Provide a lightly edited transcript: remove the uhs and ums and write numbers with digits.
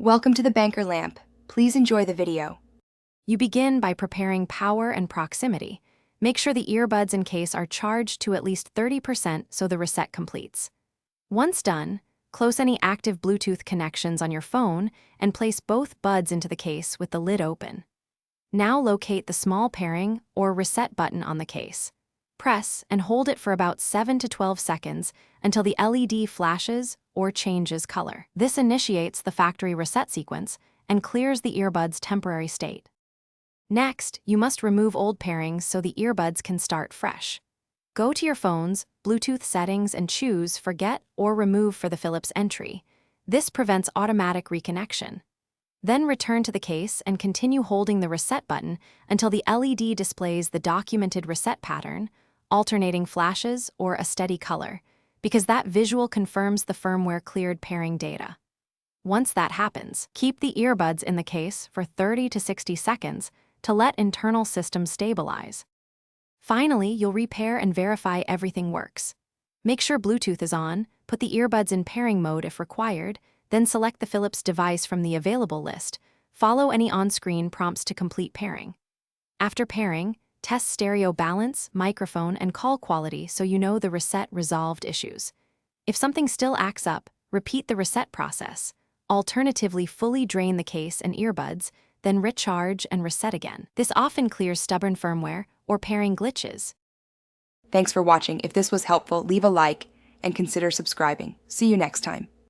Welcome to the Banker Lamp. Please enjoy the video. You begin by preparing power and proximity. Make sure the earbuds and case are charged to at least 30% so the reset completes. Once done, close any active Bluetooth connections on your phone and place both buds into the case with the lid open. Now locate the small pairing or reset button on the case. Press and hold it for about 7 to 12 seconds until the LED flashes or changes color. This initiates the factory reset sequence and clears the earbud's temporary state. Next, you must remove old pairings so the earbuds can start fresh. Go to your phone's Bluetooth settings and choose Forget or Remove for the Philips entry. This prevents automatic reconnection. Then return to the case and continue holding the reset button until the LED displays the documented reset pattern, alternating flashes or a steady color, because that visual confirms the firmware cleared pairing data. Once that happens, keep the earbuds in the case for 30 to 60 seconds to let internal systems stabilize. Finally, you'll repair and verify everything works. Make sure Bluetooth is on, put the earbuds in pairing mode if required, then select the Philips device from the available list. Follow any on-screen prompts to complete pairing. After pairing, test stereo balance, microphone, and call quality so you know the reset resolved issues. If something still acts up, repeat the reset process. Alternatively, fully drain the case and earbuds, then recharge and reset again. This often clears stubborn firmware or pairing glitches. Thanks for watching. If this was helpful, leave a like and consider subscribing. See you next time.